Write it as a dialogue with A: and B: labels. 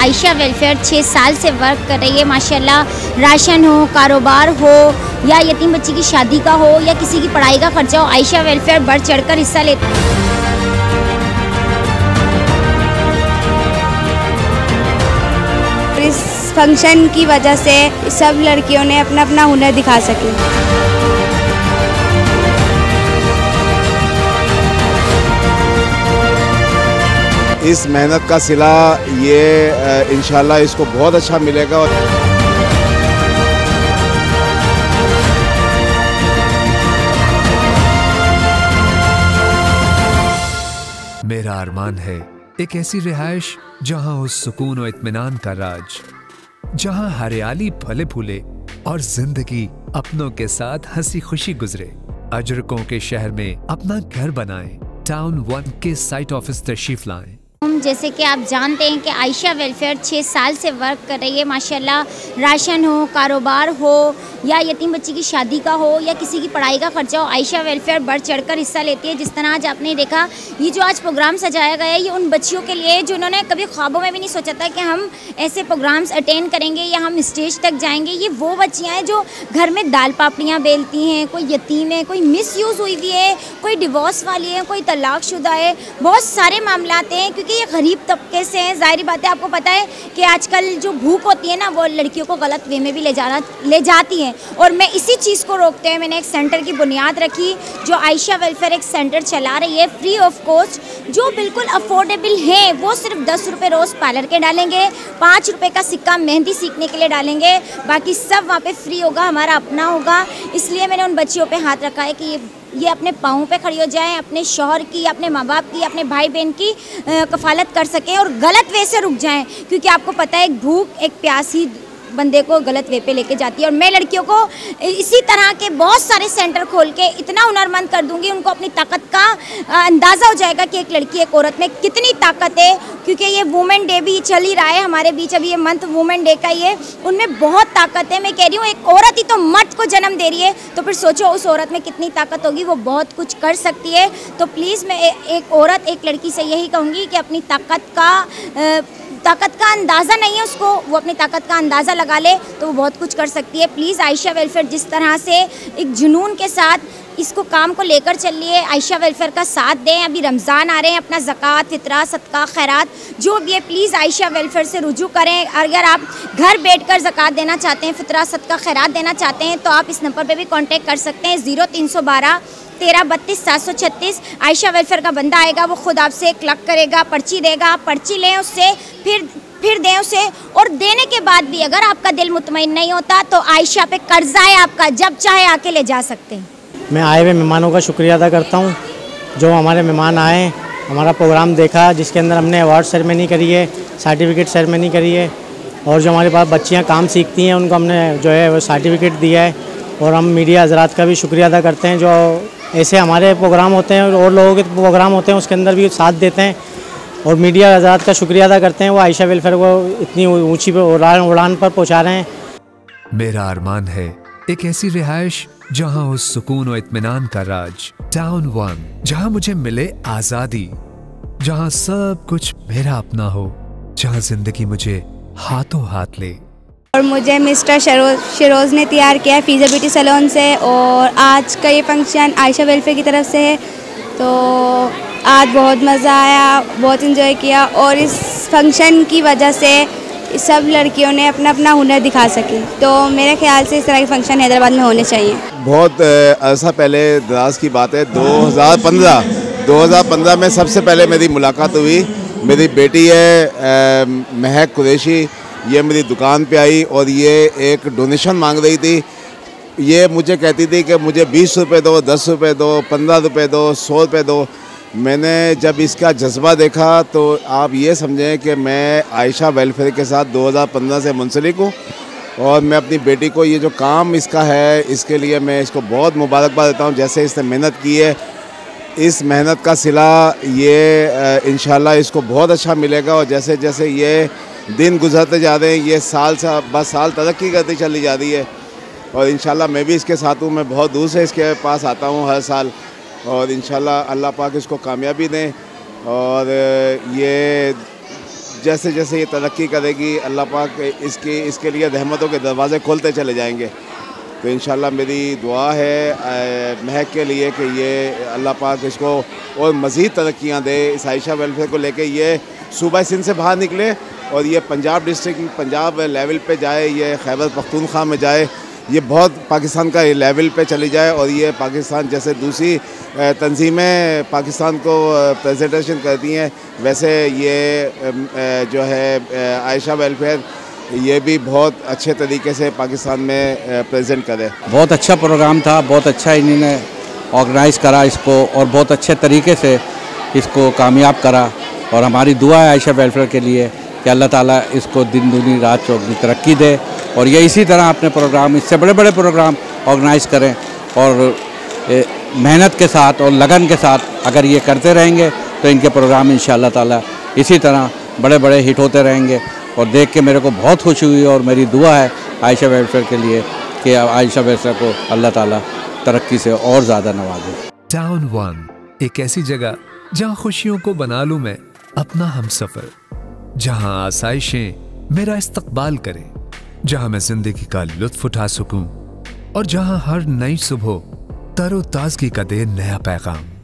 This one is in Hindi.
A: आयशा वेलफेयर 6 साल से वर्क कर रही है माशाल्लाह। राशन हो, कारोबार हो या यतीम बच्ची की शादी का हो या किसी की पढ़ाई का खर्चा हो, आयशा वेलफेयर बढ़ चढ़कर हिस्सा लेती है।
B: इस फंक्शन की वजह से सब लड़कियों ने अपना अपना हुनर दिखा सके।
C: इस मेहनत का सिला ये इंशाल्लाह इसको बहुत अच्छा मिलेगा।
D: मेरा अरमान है एक ऐसी रिहाइश जहां हो सुकून और इत्मीनान का राज, जहां हरियाली फले फूले और जिंदगी अपनों के साथ हंसी खुशी गुजरे। अजरकों के शहर में अपना घर बनाएं, टाउन 1 के साइट ऑफिस तशरीफ लाएं।
A: जैसे कि आप जानते हैं कि आयशा वेलफेयर 6 साल से वर्क कर रही है माशाल्लाह। राशन हो, कारोबार हो या यतीम बच्ची की शादी का हो या किसी की पढ़ाई का खर्चा हो, आयशा वेलफेयर बढ़ चढ़कर हिस्सा लेती है। जिस तरह आज आपने देखा, ये जो आज प्रोग्राम सजाया गया है, ये उन बच्चियों के लिए जो उन्होंने कभी ख्वाबों में भी नहीं सोचा था कि हम ऐसे प्रोग्राम्स अटेंड करेंगे या हम स्टेज तक जाएंगे। ये वो बच्चियाँ हैं जो घर में दाल पापड़ियाँ बेलती हैं, कोई यतीम है, कोई मिसयूज़ हुई हुई है, कोई डिवोर्स वाली है, कोई तलाकशुदा है। बहुत सारे मामलात हैं क्योंकि ये गरीब तबके से हैं। ज़ाहिर बात है, आपको पता है कि आजकल जो भूख होती है ना, वो लड़कियों को गलत वे में भी ले जाती है। और मैं इसी चीज़ को रोकते हुए मैंने एक सेंटर की बुनियाद रखी, जो आयशा वेलफेयर एक सेंटर चला रही है फ्री ऑफ कॉस्ट, जो बिल्कुल अफोर्डेबल है। वो सिर्फ 10 रुपये रोज़ पार्लर के डालेंगे, 5 रुपये का सिक्का मेहंदी सीखने के लिए डालेंगे, बाकी सब वहाँ पे फ्री होगा, हमारा अपना होगा। इसलिए मैंने उन बच्चियों पे हाथ रखा है कि ये अपने पाँव पे खड़ी हो जाएं, अपने शौहर की, अपने माँ बाप की, अपने भाई बहन की कफालत कर सकें और गलत वे से रुक जाएं। क्योंकि आपको पता है, एक भूख, एक प्यास ही बंदे को गलत वे पे लेके जाती है। और मैं लड़कियों को इसी तरह के बहुत सारे सेंटर खोल के इतना हुनरमंद कर दूंगी, उनको अपनी ताकत का अंदाज़ा हो जाएगा कि एक लड़की, एक औरत में कितनी ताकत है। क्योंकि ये वुमेन डे भी चल ही रहा है हमारे बीच, अभी ये मंथ वुमेन डे का ही है। उनमें बहुत ताकत है। मैं कह रही हूँ, एक औरत ही तो मर्द को जन्म दे रही है, तो फिर सोचो उस औरत में कितनी ताकत होगी, वो बहुत कुछ कर सकती है। तो प्लीज़ मैं एक औरत, एक लड़की से यही कहूँगी कि अपनी ताकत का अंदाज़ा नहीं है उसको, वो अपनी ताकत का अंदाज़ा लगा ले तो वो बहुत कुछ कर सकती है। प्लीज़ आयशा वेलफेयर जिस तरह से एक जुनून के साथ इसको काम को लेकर चल रही है, आयशा वेलफेयर का साथ दें। अभी रमज़ान आ रहे हैं, अपना ज़कात, फितरा, सदका, खैरात जो भी है, प्लीज़ आयशा वेलफेयर से रुजू करें। अगर आप घर बैठकर ज़कात देना चाहते हैं, फितरा, सदका, खैरात देना चाहते हैं, तो आप इस नंबर पर भी कॉन्टेक्ट कर सकते हैं। 0312 1332 736। आयशा वेलफेयर का बंदा आएगा, वो खुद आपसे क्लक करेगा, पर्ची देगा, आप पर्ची लें उससे, फिर दें उसे। और देने के बाद भी अगर आपका दिल मुतमईन नहीं होता तो आयशा पे कर्जा है आपका, जब चाहे आके ले जा सकते हैं।
E: मैं आए हुए मेहमानों का शुक्रिया अदा करता हूँ। जो हमारे मेहमान आए, हमारा प्रोग्राम देखा, जिसके अंदर हमने अवार्ड सेरेमनी करी है, सर्टिफिकेट सेरेमनी करी है, और जो हमारे पास बच्चियाँ काम सीखती हैं उनको हमने जो है वो सर्टिफिकेट दिया है। और हम मीडिया हजरात का भी शुक्रिया अदा करते हैं, जो ऐसे हमारे प्रोग्राम होते हैं और लोगों के प्रोग्राम होते हैं उसके अंदर भी साथ देते हैं। और मीडिया हजरात का शुक्रिया अदा करते हैं, वो आयशा वेलफेयर को इतनी ऊंची उड़ान पर पहुंचा रहे हैं।
D: मेरा अरमान है एक ऐसी रिहाइश जहां हो सुकून और इत्मीनान का राज, टाउन 1, जहां मुझे मिले आजादी, जहां सब कुछ मेरा अपना हो, जहां जिंदगी मुझे हाथों हाथ ले।
B: और मुझे मिस्टर शरोज़ ने तैयार किया है फीज़ा ब्यूटी सैलून से, और आज का ये फंक्शन आयशा वेलफेयर की तरफ से है। तो आज बहुत मज़ा आया, बहुत इन्जॉय किया, और इस फंक्शन की वजह से सब लड़कियों ने अपना अपना हुनर दिखा सके। तो मेरे ख्याल से इस तरह के फंक्शन हैदराबाद में होने चाहिए।
C: बहुत अर्सा पहले, दराज की बात है, 2015 में सबसे पहले मेरी मुलाकात हुई। मेरी बेटी है महक कुरैशी, ये मेरी दुकान पे आई और ये एक डोनेशन मांग रही थी। ये मुझे कहती थी कि मुझे 20 रुपये दो, 10 रुपये दो, 15 रुपये दो, 100 रुपये दो। मैंने जब इसका जज्बा देखा तो आप ये समझें कि मैं आयशा वेलफेयर के साथ 2015 से मुंसलिक हूँ, और मैं अपनी बेटी को ये जो काम इसका है, इसके लिए मैं इसको बहुत मुबारकबाद देता हूँ। जैसे इसने मेहनत की है, इस मेहनत का सिला ये इंशाल्लाह इसको बहुत अच्छा मिलेगा। और जैसे जैसे ये दिन गुजरते जा रहे हैं, ये साल साल तरक्की करती चली जा रही है, और इंशाल्लाह मैं भी इसके साथ हूँ। मैं बहुत दूर से इसके पास आता हूँ हर साल, और इंशाल्लाह अल्लाह पाक इसको कामयाबी दें। और ये जैसे जैसे ये तरक्की करेगी अल्लाह पाक इसके लिए रहमतों के दरवाज़े खोलते चले जाएंगे। तो इंशाल्लाह मेरी दुआ है महक के लिए कि ये अल्लाह पाक इसको और मज़ीद तरक्कियाँ दे, इस आयशा वेलफेयर को लेके ये सूबा सिंध से बाहर निकले और ये पंजाब डिस्ट्रिक्ट, पंजाब लेवल पे जाए, ये खैबर पख्तूनख्वा में जाए, ये बहुत पाकिस्तान का लेवल पे चली जाए और ये पाकिस्तान जैसे दूसरी तंजीमें पाकिस्तान को प्रेजेंटेशन करती हैं वैसे ये जो है आयशा वेलफेयर ये भी बहुत अच्छे तरीके से पाकिस्तान में प्रेजेंट करे।
F: बहुत अच्छा प्रोग्राम था, बहुत अच्छा इन्होंने ऑर्गेनाइज़ करा इसको और बहुत अच्छे तरीके से इसको कामयाब करा और हमारी दुआ है आयशा वेलफेयर के लिए कि अल्लाह ताला इसको दिन दूनी रात चौगुनी तरक्की दे और ये इसी तरह अपने प्रोग्राम, इससे बड़े बड़े प्रोग्राम ऑर्गेनाइज़ करें और मेहनत के साथ और लगन के साथ अगर ये करते रहेंगे तो इनके प्रोग्राम इंशाअल्लाह ताला इसी तरह बड़े बड़े हिट होते रहेंगे। और देख के मेरे को बहुत खुशी हुई और मेरी दुआ है आयशा वेलफेयर के लिए कि आयशा वेलफेयर को अल्लाह ताला तरक्की से और ज़्यादा नवाजे।
D: टाउन 1 एक ऐसी जगह जहां खुशियों को बना लूं मैं अपना हमसफर, जहां आसाइशें मेरा इस्तकबाल करें, जहां मैं जिंदगी का लुत्फ उठा सकूं और जहां हर नई सुबह तरोताजगी का दे नया पैगाम।